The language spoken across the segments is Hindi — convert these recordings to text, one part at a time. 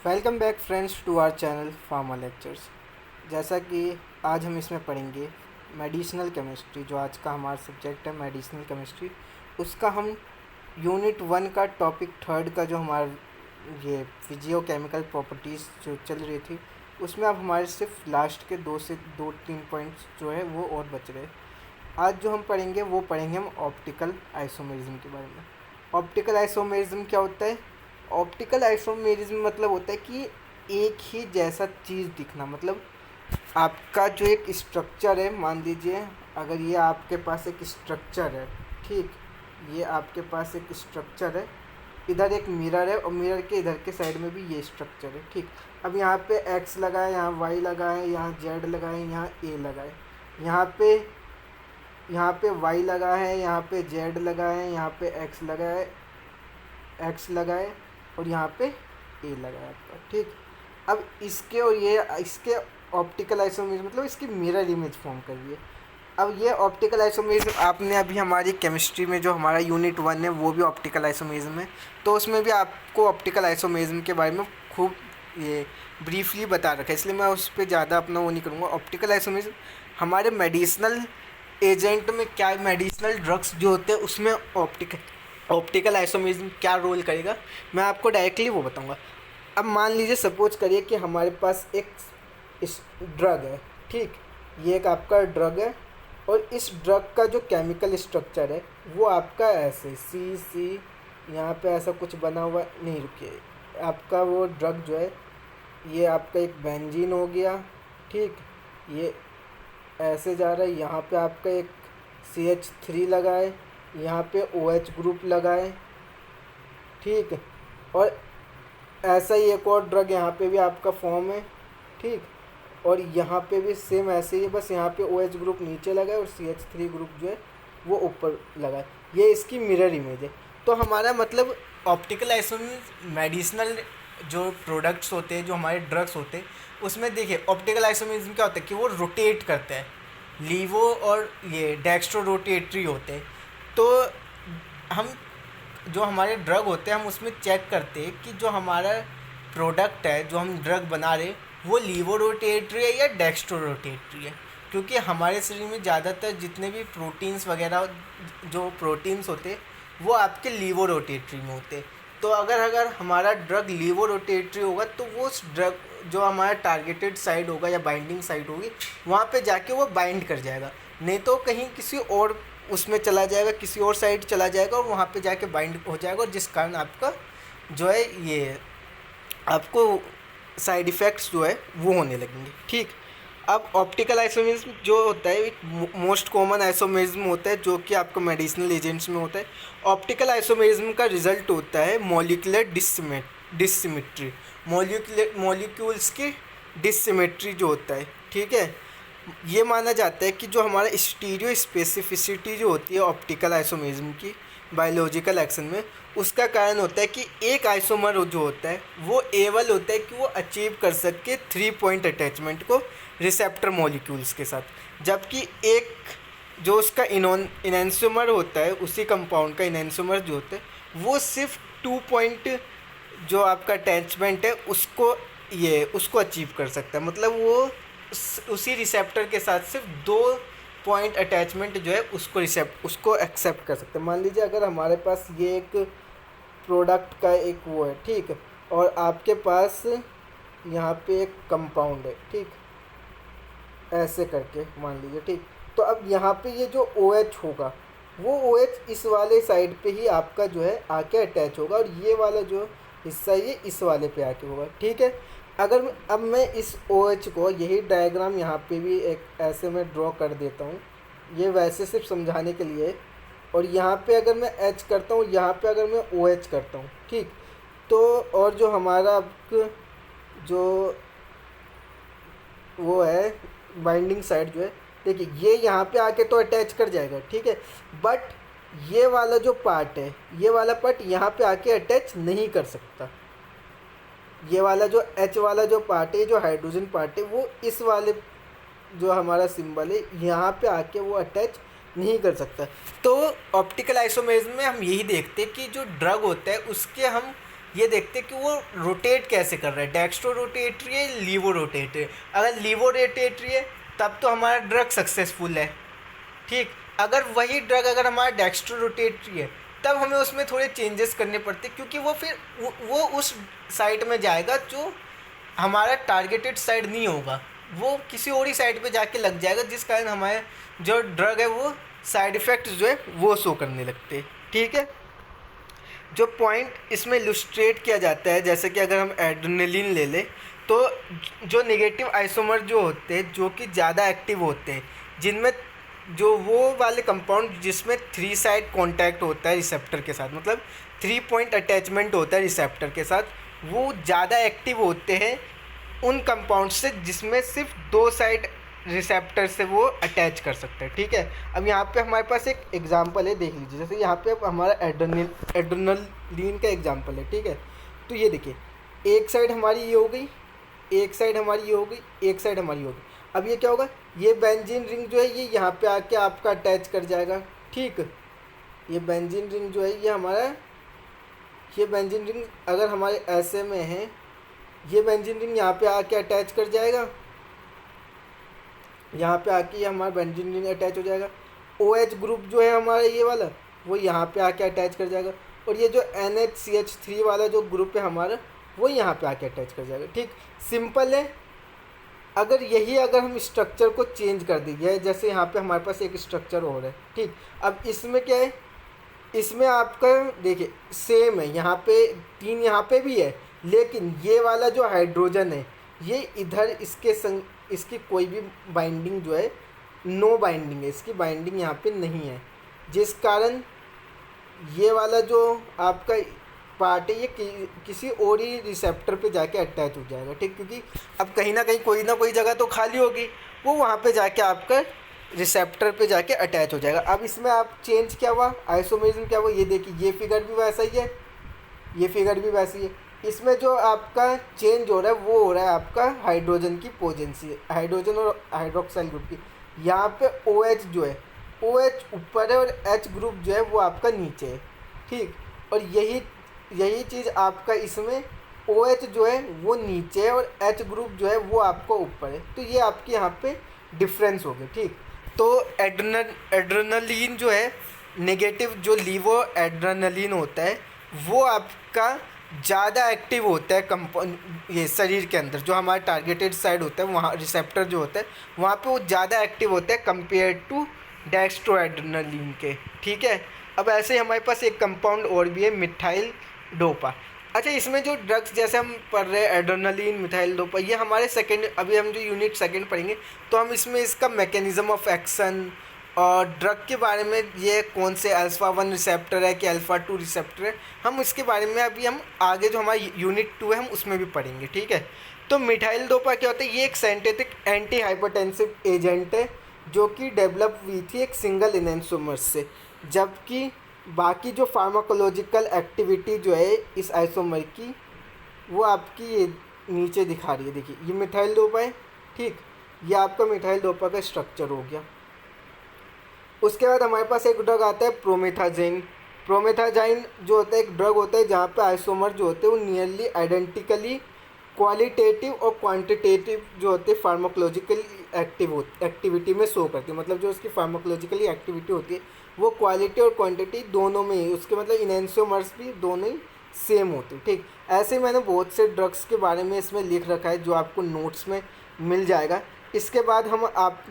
Welcome back friends to our channel pharma lectures. जैसा कि आज हम इसमें पढ़ेंगे मेडिसिनल केमिस्ट्री, जो आज का हमारा सब्जेक्ट है मेडिसिनल केमिस्ट्री। उसका हम यूनिट 1 का टॉपिक 3 का जो हमारा ये फिजियोकेमिकल प्रॉपर्टीज़ जो चल रही थी, उसमें अब हमारे सिर्फ लास्ट के 2 से 3 पॉइंट्स जो है वो और बच रहे। आज जो हम पढ़ेंगे वो पढ़ेंगे हम ऑप्टिकल आइसोमेरिज्म के बारे में। ऑप्टिकल आइसोमेरिज्म क्या होता है? ऑप्टिकल आइसोमेरिज्म मतलब होता है कि एक ही जैसा चीज़ दिखना। मतलब आपका जो एक स्ट्रक्चर है, मान लीजिए अगर ये आपके पास एक स्ट्रक्चर है, ठीक, ये आपके पास एक स्ट्रक्चर है, इधर एक मिरर है और मिरर के इधर के साइड में भी ये स्ट्रक्चर है, ठीक। अब यहाँ पे एक्स लगाए, यहाँ वाई लगाए, यहाँ जेड लगाए, यहाँ ए लगाए, यहाँ पे वाई लगा है, यहाँ पे जेड लगा है, यहाँ पे एक्स लगाए और यहाँ पे ए लगाया आपका, ठीक। अब इसके और ये इसके ऑप्टिकल आइसोमेरिज्म मतलब इसकी मिरर इमेज फॉर्म कर रही है। अब ये ऑप्टिकल आइसोमेरिज्म आपने अभी हमारी केमिस्ट्री में जो हमारा यूनिट 1 है वो भी ऑप्टिकल आइसोमेरिज्म है, तो उसमें भी आपको ऑप्टिकल आइसोमेरिज्म के बारे में खूब ये ब्रीफली बता रखा है, इसलिए मैं उस पर ज़्यादा अपना वो नहीं करूँगा। ऑप्टिकल आइसोमेरिज्म हमारे मेडिसिनल एजेंट में क्या, मेडिसिनल ड्रग्स जो होते हैं उसमें ऑप्टिकल आइसोमेरिज्म क्या रोल करेगा, मैं आपको डायरेक्टली वो बताऊंगा। अब मान लीजिए सपोज करिए कि हमारे पास एक ड्रग है, ठीक, ये एक आपका ड्रग है और इस ड्रग का जो केमिकल स्ट्रक्चर है वो आपका ऐसे सी यहाँ पे ऐसा कुछ बना हुआ नहीं, रुकिए, आपका वो ड्रग जो है ये आपका एक बेंजीन हो गया, ठीक, ये ऐसे जा रहा है, यहाँ पे आपका एक CH3 लगाए, यहाँ पे OH ग्रुप लगाए, ठीक, और ऐसा ही एक और ड्रग यहाँ पे भी आपका फॉर्म है, ठीक, और यहाँ पे भी सेम ऐसे ही, बस यहाँ पे OH ग्रुप नीचे लगाए और CH3 ग्रुप जो है वो ऊपर लगाए। ये इसकी मिरर इमेज है। तो हमारा मतलब ऑप्टिकल आइसोमेरिज्म मेडिसिनल जो प्रोडक्ट्स होते हैं, जो हमारे ड्रग्स होते हैं, उसमें देखिए ऑप्टिकल आइसोमेरिज्म क्या होता है कि वो रोटेट करते हैं, लीवो और ये डेक्स्ट्रो रोटेटरी होते हैं। तो हम जो हमारे ड्रग होते हैं हम उसमें चेक करते हैं कि जो हमारा प्रोडक्ट है, जो हम ड्रग बना रहे, वो लीवो रोटेटरी है या डेक्स्ट्रो रोटेटरी है, क्योंकि हमारे शरीर में ज़्यादातर जितने भी प्रोटीन्स वगैरह जो प्रोटीन्स होते हैं वो आपके लीवो रोटेटरी में होते हैं। तो अगर हमारा ड्रग लीवो रोटेटरी होगा तो वो उस ड्रग जो हमारा टारगेटेड साइड होगा या बाइंडिंग साइड होगी वहाँ पे जाके वो बाइंड कर जाएगा, नहीं तो कहीं किसी और उसमें चला जाएगा, किसी और साइड चला जाएगा और वहाँ पे जाके बाइंड हो जाएगा, और जिस कारण आपका जो है ये आपको साइड इफ़ेक्ट्स जो है वो होने लगेंगे, ठीक। अब ऑप्टिकल आइसोमेरिज्म जो होता है एक मोस्ट कॉमन आइसोमेरिज्म होता है जो कि आपको मेडिसिनल एजेंट्स में होता है। ऑप्टिकल आइसोमेरिज्म का रिजल्ट होता है मॉलिक्यूलर डिसिमेट्री, मॉलिक्यूल्स की डिसिमेट्री जो होता है, ठीक है। ये माना जाता है कि जो हमारा स्टीरियो स्पेसिफिसिटी जो होती है ऑप्टिकल आइसोमेरिज्म की बायोलॉजिकल एक्शन में, उसका कारण होता है कि एक आइसोमर जो होता है वो एबल होता है कि वो अचीव कर सके 3 पॉइंट अटैचमेंट को रिसेप्टर मॉलिक्यूल्स के साथ, जबकि एक जो उसका इनैंसोमर होता है, उसी कंपाउंड का इनैंसोमर जो होता है वो सिर्फ 2 पॉइंट जो आपका अटैचमेंट है उसको अचीव कर सकता है। मतलब वो उसी रिसेप्टर के साथ सिर्फ 2 पॉइंट अटैचमेंट जो है उसको एक्सेप्ट कर सकते हैं। मान लीजिए अगर हमारे पास ये एक प्रोडक्ट का एक वो है, ठीक है, और आपके पास यहाँ पे एक कंपाउंड है, ठीक, ऐसे करके मान लीजिए, ठीक। तो अब यहाँ पे ये जो OH होगा वो OH इस वाले साइड पे ही आपका जो है आके अटैच होगा, और ये वाला जो हिस्सा ये इस वाले पे आके होगा, ठीक है। अगर अब मैं इस OH को, यही डायग्राम यहाँ पे भी एक ऐसे मैं ड्रॉ कर देता हूँ, ये वैसे सिर्फ समझाने के लिए, और यहाँ पे अगर मैं H करता हूँ, यहाँ पे अगर मैं OH करता हूँ, ठीक, तो और जो हमारा जो वो है बाइंडिंग साइड जो है, देखिए ये यहाँ पे आके तो अटैच कर जाएगा, ठीक है, बट ये वाला जो पार्ट है, ये वाला पार्ट यहाँ पे आके अटैच नहीं कर सकता। ये वाला जो H वाला जो पार्ट है, जो हाइड्रोजन पार्ट है, वो इस वाले जो हमारा सिंबल है यहाँ पे आके वो अटैच नहीं कर सकता। तो ऑप्टिकल आइसोमेरिज्म में हम यही देखते हैं कि जो ड्रग होता है उसके हम ये देखते हैं कि वो रोटेट कैसे कर रहा है, डेक्स्ट्रो रोटेटरी है, लीवो रोटेटरी है। अगर लीवो रोटेटरी है तब तो हमारा ड्रग सक्सेसफुल है, ठीक। अगर वही ड्रग अगर हमारा डेक्स्ट्रो रोटेटरी है तब हमें उसमें थोड़े चेंजेस करने पड़ते, क्योंकि वो फिर वो उस साइट में जाएगा जो हमारा टारगेटेड साइड नहीं होगा, वो किसी और ही साइड पे जाके लग जाएगा, जिस कारण हमारे जो ड्रग है वो साइड इफ़ेक्ट्स जो है वो शो करने लगते हैं, ठीक है। जो पॉइंट इसमें इलुस्ट्रेट किया जाता है, जैसे कि अगर हम एड्रेनलिन ले लें तो जो नेगेटिव आइसोमर जो होते हैं जो कि ज़्यादा एक्टिव होते हैं, जिनमें जो वो वाले कंपाउंड जिसमें 3 साइड कॉन्टैक्ट होता है रिसेप्टर के साथ, मतलब 3 पॉइंट अटैचमेंट होता है रिसेप्टर के साथ, वो ज़्यादा एक्टिव होते हैं उन कंपाउंड से जिसमें सिर्फ 2 साइड रिसेप्टर से वो अटैच कर सकते हैं, ठीक है। अब यहाँ पे हमारे पास एक एग्जांपल है, देख लीजिए। जैसे यहाँ पे हमारा एड्रेनलिन का एग्जांपल है, ठीक है। तो ये देखिए, एक साइड हमारी ये हो गई, एक साइड हमारी ये हो गई, एक साइड हमारी हो गई। अब ये क्या होगा, ये बेंजीन रिंग जो है ये यहाँ पे आके आपका अटैच कर जाएगा, ठीक। ये बेंजीन रिंग जो है ये हमारा, ये बेंजीन रिंग अगर हमारे ऐसे में है, ये बेंजीन रिंग यहाँ पे आके अटैच कर जाएगा, यहाँ पे आके ये हमारा बेंजीन रिंग अटैच हो जाएगा। OH ग्रुप जो है हमारा ये वाला, वो यहाँ पे आके अटैच कर जाएगा, और ये जो NHCH3 वाला जो ग्रुप है हमारा, वो यहाँ पे आके अटैच कर जाएगा, ठीक। सिंपल है। अगर यही अगर हम स्ट्रक्चर को चेंज कर दीजिए, जैसे यहाँ पे हमारे पास एक स्ट्रक्चर और है, ठीक। अब इसमें क्या है, इसमें आपका देखिए सेम है, यहाँ पे 3 यहाँ पे भी है, लेकिन ये वाला जो हाइड्रोजन है ये इधर इसके संग इसकी कोई भी बाइंडिंग जो है नो बाइंडिंग है, इसकी बाइंडिंग यहाँ पे नहीं है, जिस कारण ये वाला जो आपका पार्ट है ये किसी और ही रिसेप्टर पे जाके अटैच हो जाएगा, ठीक। क्योंकि अब कहीं ना कोई जगह तो खाली होगी, वो वहाँ पे जाके आपका रिसेप्टर पे जाके अटैच हो जाएगा। अब इसमें आप चेंज क्या हुआ, आइसोमेरिज्म क्या हुआ, ये देखिए ये फिगर भी वैसा ही है, ये फिगर भी वैसी है। इसमें जो आपका चेंज हो रहा है वो हो रहा है आपका हाइड्रोजन की पोजेंसी, हाइड्रोजन और हाइड्रोक्साइल ग्रुप की। यहाँ पे OH जो है, OH ऊपर है और H ग्रुप जो है वो आपका नीचे है, ठीक। और यही चीज़ आपका इसमें OH जो है वो नीचे है और H ग्रुप जो है वो आपको ऊपर है, तो ये आपके यहाँ पे डिफरेंस हो गए, ठीक। तो एड्रेनलिन जो है नेगेटिव, जो लीवो एड्रेनलिन होता है वो आपका ज़्यादा एक्टिव होता है कंपाउंड, ये शरीर के अंदर जो हमारा टारगेटेड साइड होता है वहाँ रिसेप्टर जो होता है वहाँ पे वो ज़्यादा एक्टिव होता है कंपेयर टू डेक्स्ट्रोएड्रेनलिन के, ठीक है। अब ऐसे ही हमारे पास एक कंपाउंड और भी है, मिथाइल डोपा। अच्छा, इसमें जो ड्रग्स जैसे हम पढ़ रहे हैं एड्रेनलिन, मिथाइल डोपा, ये हमारे सेकेंड, अभी हम जो यूनिट सेकेंड पढ़ेंगे तो हम इसमें इसका मैकेनिज्म ऑफ एक्शन और ड्रग के बारे में, ये कौन से अल्फ़ा 1 रिसेप्टर है कि अल्फ़ा 2 रिसेप्टर है, हम इसके बारे में अभी हम आगे जो हमारा यूनिट 2 है हम उसमें भी पढ़ेंगे, ठीक है। तो मिथाइल डोपा क्या होता है, ये एक सिंथेटिक एंटी हाइपरटेंसिव एजेंट है जो कि डेवलप हुई थी एक सिंगल इनैंसोमर से, जबकि बाकी जो फार्माकोलॉजिकल एक्टिविटी जो है इस आइसोमर की वो आपकी ये नीचे दिखा रही है, देखिए ये मिथाइल डोपा है, ठीक। ये आपका मिथाइल डोपा का स्ट्रक्चर हो गया। उसके बाद हमारे पास एक ड्रग आता है प्रोमेथाजाइन। प्रोमेथाजाइन जो होता है एक ड्रग होता है जहाँ पे आइसोमर जो होते हैं वो नियरली आइडेंटिकली क्वालिटेटिव और क्वांटिटेटिव जो होते हैं फार्माकोलॉजिकल एक्टिविटी में शो करती है, मतलब जो उसकी फार्माकोलॉजिकली एक्टिविटी होती है वो क्वालिटी और क्वांटिटी दोनों में ही, उसके मतलब इनैंसियोमर्स भी दोनों ही सेम होती है, ठीक। ऐसे मैंने बहुत से ड्रग्स के बारे में इसमें लिख रखा है जो आपको नोट्स में मिल जाएगा। इसके बाद हम आप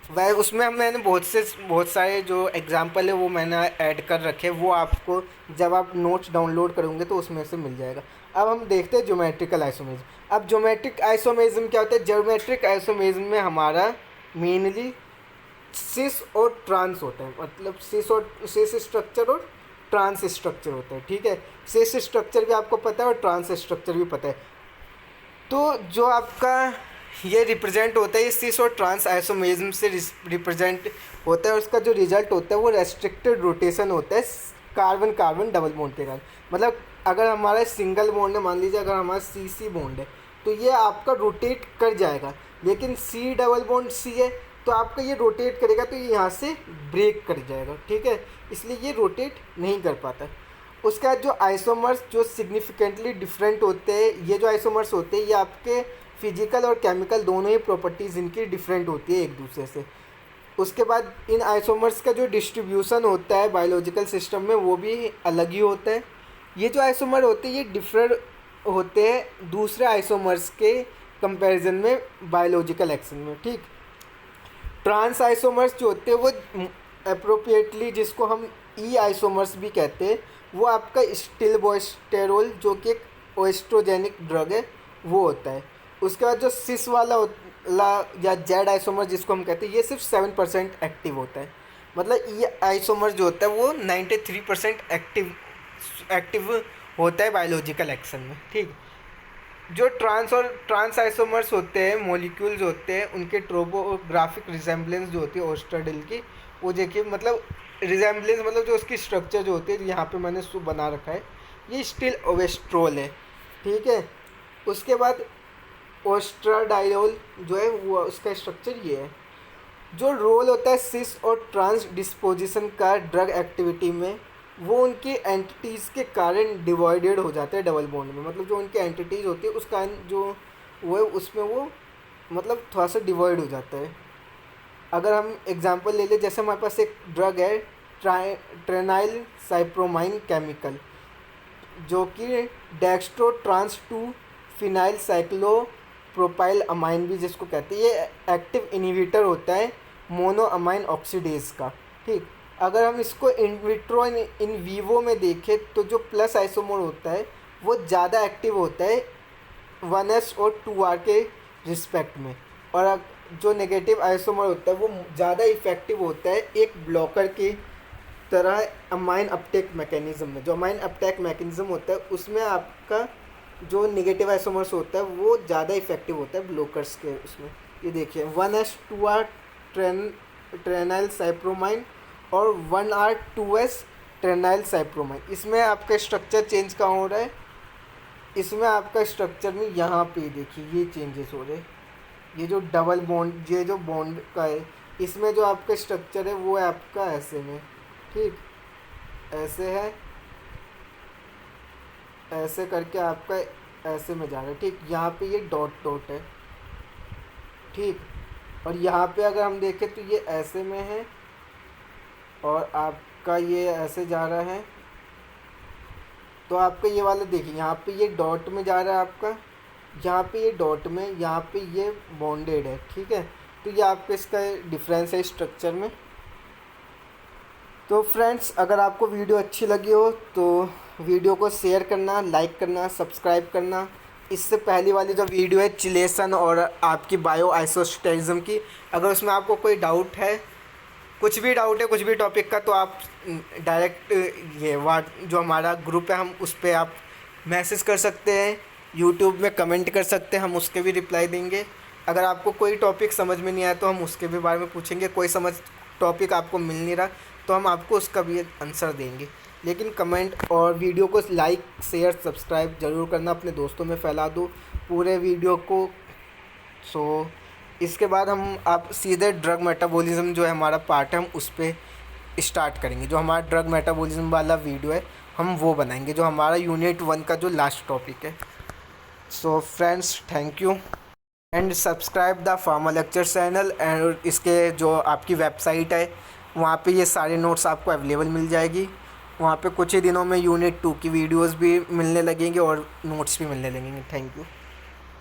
वह उसमें मैंने बहुत सारे जो एग्जांपल है वो मैंने ऐड कर रखे, वो आपको जब आप नोट्स डाउनलोड करोगे तो उसमें से मिल जाएगा। अब हम देखते हैं ज्योमेट्रिकल आइसोमेरिज्म। अब ज्योमेट्रिक आइसोमेरिज्म क्या होता है, ज्योमेट्रिक आइसोमेरिज्म में हमारा मेनली सिस और ट्रांस होता है, मतलब सिस स्ट्रक्चर और ट्रांस स्ट्रक्चर होता है, ठीक है। सिस स्ट्रक्चर भी आपको पता है और ट्रांस स्ट्रक्चर भी पता है। तो जो आपका ये रिप्रेजेंट होता है, ये सिस और ट्रांस आइसोमेरिज्म से रिप्रेजेंट होता है, और उसका जो रिजल्ट होता है वो रेस्ट्रिक्टेड रोटेशन होता है कार्बन कार्बन डबल बॉन्ड के कारण। मतलब अगर हमारा सिंगल बॉन्ड है, मान लीजिए अगर हमारा CC बॉन्ड है तो ये आपका रोटेट कर जाएगा, लेकिन C डबल बॉन्ड C है तो आपका ये रोटेट करेगा तो ये यहाँ से ब्रेक कर जाएगा, ठीक है, इसलिए ये रोटेट नहीं कर पाता। उसके बाद जो आइसोमर्स जो सिग्निफिकेंटली डिफरेंट होते हैं, ये जो आइसोमर्स होते हैं ये आपके फिजिकल और केमिकल दोनों ही प्रॉपर्टीज़ इनकी डिफरेंट होती है एक दूसरे से। उसके बाद इन आइसोमर्स का जो डिस्ट्रीब्यूशन होता है बायोलॉजिकल सिस्टम में वो भी अलग ही होता है। ये जो आइसोमर होते हैं ये डिफरेंट होते हैं दूसरे आइसोमर्स के कंपैरिजन में बायोलॉजिकल एक्शन में, ठीक। ट्रांस आइसोमर्स जो होते हैं वो अप्रोप्रिएटली जिसको हम ई आइसोमर्स भी कहते हैं, वो आपका स्टिलबोस्टेरोल जो कि एक ओएस्ट्रोजेनिक ड्रग है वो होता है। उसके बाद जो सिस वाला या जेड आइसोमर जिसको हम कहते हैं ये सिर्फ 7% एक्टिव होता है। मतलब ये आइसोमर जो होता है वो 93% एक्टिव होता है बायोलॉजिकल एक्शन में, ठीक। जो ट्रांस आइसोमर्स होते हैं, मॉलिक्यूल्स होते हैं, उनके ट्रोपोग्राफिक रिजेम्बलेंस जो होती है ओस्ट्राडिल की, वो देखिए मतलब रिजेम्बलेंस मतलब जो उसकी स्ट्रक्चर जो होती है, यहाँ पे मैंने उसको बना रखा है, ये स्टिल ओवेस्ट्रोल है, ठीक है। उसके बाद ओस्ट्राडाइलोल जो है वो उसका स्ट्रक्चर ये है। जो रोल होता है सिस और ट्रांस डिस्पोजिशन का ड्रग एक्टिविटी में, वो उनकी एंटिटीज़ के कारण डिवाइडेड हो जाते हैं डबल बॉन्ड में। मतलब जो उनकी एंटिटीज़ होती है उस कारण जो वो है उसमें वो मतलब थोड़ा सा डिवाइड हो जाता है। अगर हम एग्जांपल ले लें, जैसे हमारे पास एक ड्रग है ट्रेनाइल साइप्रोमाइन केमिकल, जो कि dextro trans 2 phenyl cyclopropyl amine भी जिसको कहते हैं, ये एक्टिव इनहिबिटर होता है मोनो अमाइन ऑक्सीडेज का, ठीक। अगर हम इसको इन विट्रो इन वीवो में देखें तो जो प्लस आइसोमर होता है वो ज़्यादा एक्टिव होता है 1s और 2r के रिस्पेक्ट में, और जो नेगेटिव आइसोमर होता है वो ज़्यादा इफेक्टिव होता है एक ब्लॉकर की तरह अमाइन अपटेक मैकेनिज़्म में। जो अमाइन अपटेक मैकेनिज़्म होता है उसमें आपका जो नेगेटिव आइसोमर्स होता है वो ज़्यादा इफेक्टिव होता है ब्लॉकर्स के उसमें। ये देखिए 1s 2r ट्रेनाइल साइप्रोमाइन और 1r 2s ट्रेनाइल साइप्रोमाइन। इसमें आपका स्ट्रक्चर चेंज कहाँ हो रहा है, इसमें आपका स्ट्रक्चर में यहाँ पे देखिए ये चेंजेस हो रहे हैं। ये जो डबल बॉन्ड, ये जो बॉन्ड का है, इसमें जो आपका स्ट्रक्चर है वो है आपका ऐसे में, ठीक, ऐसे है, ऐसे करके आपका ऐसे में जा रहा है, ठीक। यहाँ पे ये डॉट डॉट है, ठीक। और यहाँ पे अगर हम देखें तो ये ऐसे में है और आपका ये ऐसे जा रहा है। तो आपका ये वाला देखिए यहाँ पे ये डॉट में जा रहा है आपका, यहाँ पे ये डॉट में, यहाँ पे ये बॉन्डेड है, ठीक है। तो ये आपका इसका डिफरेंस है स्ट्रक्चर में। तो फ्रेंड्स, अगर आपको वीडियो अच्छी लगी हो तो वीडियो को शेयर करना, लाइक करना, सब्सक्राइब करना। इससे पहली वाली जो वीडियो है चिलेशन और आपकी बायो आइसोस्टेरिज्म की, अगर उसमें आपको कोई डाउट है, कुछ भी डाउट है कुछ भी टॉपिक का, तो आप डायरेक्ट ये जो हमारा ग्रुप है हम उस पर आप मैसेज कर सकते हैं, यूट्यूब में कमेंट कर सकते हैं, हम उसके भी रिप्लाई देंगे। अगर आपको कोई टॉपिक समझ में नहीं आया तो हम उसके भी बारे में पूछेंगे। कोई टॉपिक आपको मिल नहीं रहा तो हम आपको उसका भी आंसर देंगे। लेकिन कमेंट और वीडियो को लाइक शेयर सब्सक्राइब ज़रूर करना, अपने दोस्तों में फैला दो पूरे वीडियो को। सो इसके बाद हम आप सीधे ड्रग मेटाबॉलिज्म जो है हमारा पार्ट है हम उस पर स्टार्ट करेंगे। जो हमारा ड्रग मेटाबॉलिज्म वाला वीडियो है हम वो बनाएंगे, जो हमारा यूनिट 1 का जो लास्ट टॉपिक है। So friends, thank you and subscribe the pharma lecture channel. And इसके जो आपकी वेबसाइट है वहाँ पे ये सारे नोट्स आपको अवेलेबल मिल जाएगी। वहाँ पे कुछ ही दिनों में यूनिट 2 की वीडियोस भी मिलने लगेंगे और नोट्स भी मिलने लगेंगे। Thank you.